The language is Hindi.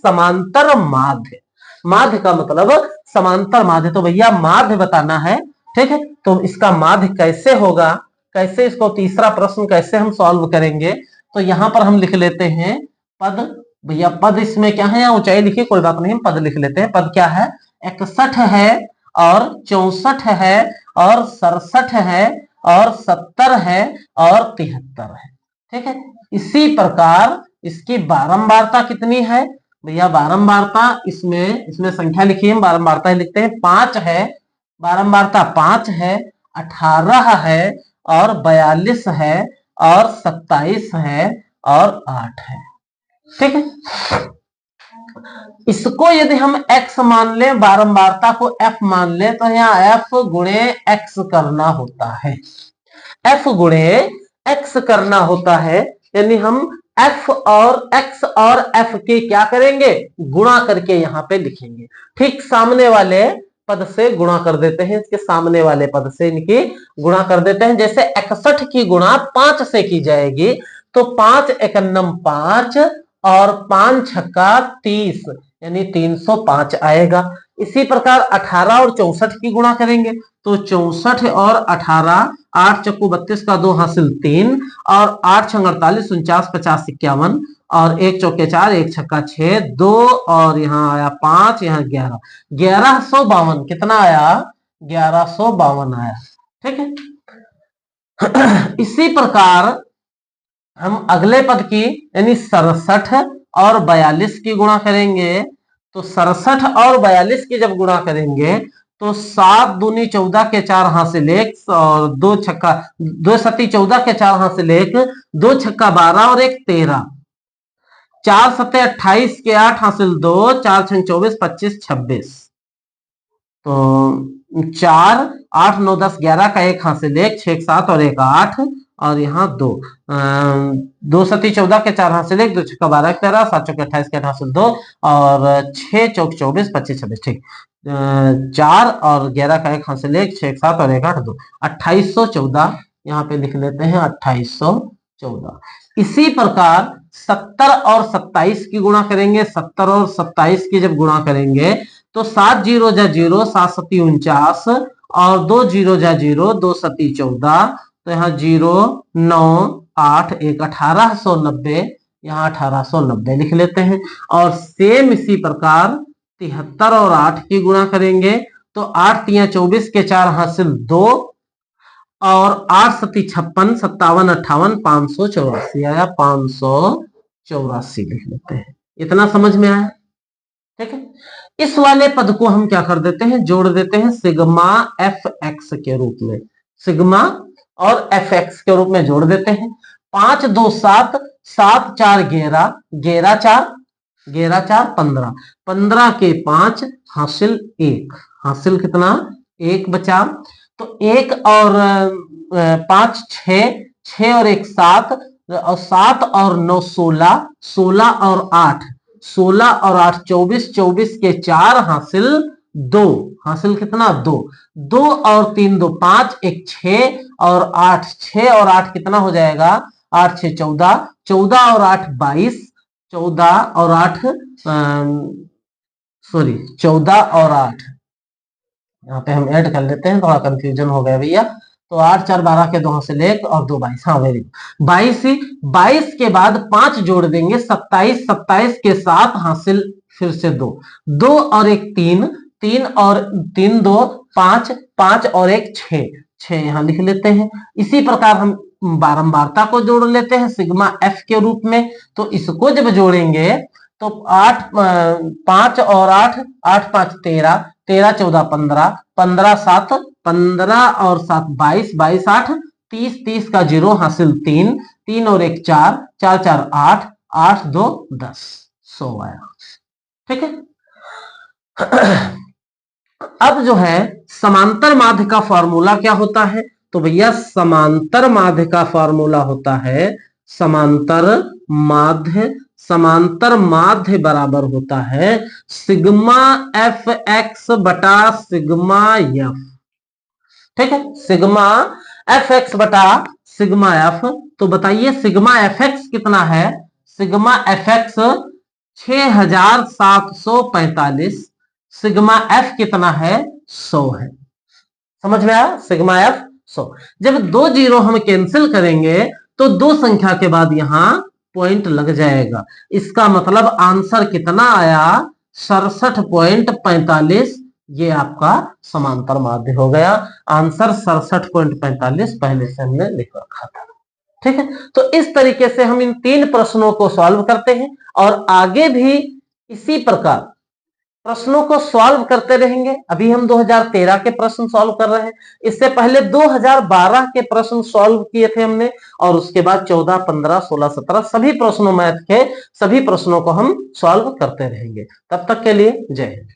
समांतर माध्य। माध्य का मतलब समांतर माध्य। तो भैया माध्य बताना है, ठीक है। तो इसका माध्य कैसे होगा, कैसे इसको तीसरा प्रश्न कैसे हम सॉल्व करेंगे। तो यहां पर हम लिख लेते हैं पद। भैया पद इसमें क्या है, या ऊंचाई लिखिए कोई बात नहीं, हम पद लिख लेते हैं। पद क्या है, 61 है और 64 है और 67 है और 70 है और 73 है, ठीक है। इसी प्रकार इसकी बारंबारता कितनी है भैया, बारंबारता इसमें संख्या लिखिए, हम बारंबारता ही लिखते हैं। 5 है, बारंबारता 5 है, 18 है और 42 है और 27 है और 8 है, ठीक है। इसको यदि हम x मान लें, बारंबारता को f मान लें, तो यहाँ f गुणे x करना होता है, f गुणे x करना होता है। यानी हम f और x और f के क्या करेंगे, गुणा करके यहाँ पे लिखेंगे। ठीक सामने वाले पद से गुणा कर देते हैं, इसके सामने वाले पद से इनकी गुणा कर देते हैं। जैसे 61 की गुणा 5 से की जाएगी, तो 5 एकन्नम 5 और 5 छक्का 30 यानी 305 आएगा। इसी प्रकार 18 और 64 की गुणा करेंगे, तो 64 और 18, 8 चक्कू 32 का 2 हासिल 3 और 8 छंग 48, 49, 50, 51 और 1 चौके 4, 1 छक्का 6, 2 और यहाँ आया 5, यहाँ 11, 1152 कितना आया, 1152 आया, ठीक है। इसी प्रकार हम अगले पद की यानी 67 और 42 की गुणा करेंगे। तो 67 और 42 की जब गुणा करेंगे, तो 7 दूनी 14 के 4 हासिल 1 और 2 छक्का 2 सती 14 के 4 हासिल 1, 2 छक्का 12 और 1 13, 4 सत्ते 28 के 8 हासिल 2, 4 छंग 24, 25, 26। तो 4 8 9 10 11 का 1 हासिल 1, 6 7 और 1 8 और यहाँ 2 2 सती 14 के 4 हासिल 1, 2 छक्का 12 13, 7 चौके 28 के 8 हासिल 2 और 6 चौक 24, 25 26, ठीक। 4 और 11 का 1 हासिल 1, 6 7 और 1 8 2, 2814 यहाँ पे लिख लेते हैं 2814। इसी प्रकार 70 और 27 की गुणा करेंगे। 70 और 27 की जब गुणा करेंगे, तो 7 जीरो जा 0, 7 सती 49 और 2 जीरो जा 0, 2 सती 14, तो यहाँ 0 9 8 1 1890, यहाँ 1890 लिख लेते हैं। और सेम इसी प्रकार 73 और 8 की गुणा करेंगे, तो 8 तिया 24 के 4 हासिल 2 और 8 सती 56, 57 58, 584 आया, 584 लिख लेते हैं। इतना समझ में आया, ठीक है। इस वाले पद को हम क्या कर देते हैं, जोड़ देते हैं सिग्मा एफ एक्स के रूप में, सिग्मा और एफ एक्स के रूप में जोड़ देते हैं। 5 2 7, 7 4 11, 11 4, 11 4 15, 15 के 5 हासिल 1, हासिल कितना 1 बचा। तो 1 और 5 6, 6 और 1 7 और 7 और 9 16, 16 और 8 16 और 8 24, 24 के 4 हासिल 2, हासिल कितना 2, 2 और 3 2 5, 1 6 और 8, 6 और 8 कितना हो जाएगा, 8 6 14, 14 और 8 22, 14 और 8 सॉरी 14 और 8 यहाँ पे हम ऐड कर लेते हैं, थोड़ा कंफ्यूजन हो गया भैया। तो 8 4 12 के 2 हासिल 1 और 2 22, हाँ वेरी गुड। 22 के बाद 5 जोड़ देंगे, 27, 27 के 7 हासिल फिर से 2, 2 और 1 3, 3 और 3 2 5, 5 और 1 6, 6 यहाँ लिख लेते हैं। इसी प्रकार हम बारंबारता को जोड़ लेते हैं सिग्मा एफ के रूप में। तो इसको जब जोड़ेंगे, तो 8 5 और 8, 8 5 13, 13 14 15, 15 7, 15 और 7 22, 22 8 30, 30 का 0 हासिल 3, 3 और 1 4, 4 4 8, 8 2 10, 100 आया, ठीक है। अब जो है समांतर माध्य का फॉर्मूला क्या होता है, तो भैया समांतर माध्य का फॉर्मूला होता है समांतर माध्य, समांतर माध्य बराबर होता है सिग्मा एफ एक्स बटा सिग्मा एफ, ठीक है, सिग्मा एफ एक्स बटा सिग्मा एफ। तो बताइए सिग्मा एफ एक्स कितना है, sigma F x 6745 sigma F कितना है 100 है। समझ में आया, सिग्मा एफ 100। जब दो जीरो हम कैंसिल करेंगे तो दो संख्या के बाद यहां पॉइंट लग जाएगा। इसका मतलब आंसर कितना आया 67.45। ये आपका समांतर माध्य हो गया। आंसर 67.45 पहले से हमने लिख रखा था। ठीक है, तो इस तरीके से हम इन तीन प्रश्नों को सॉल्व करते हैं और आगे भी इसी प्रकार प्रश्नों को सॉल्व करते रहेंगे। अभी हम 2013 के प्रश्न सॉल्व कर रहे हैं, इससे पहले 2012 के प्रश्न सॉल्व किए थे हमने, और उसके बाद 14, 15, 16, 17 सभी प्रश्नों मैथ के सभी प्रश्नों को हम सॉल्व करते रहेंगे। तब तक के लिए जय हिंद।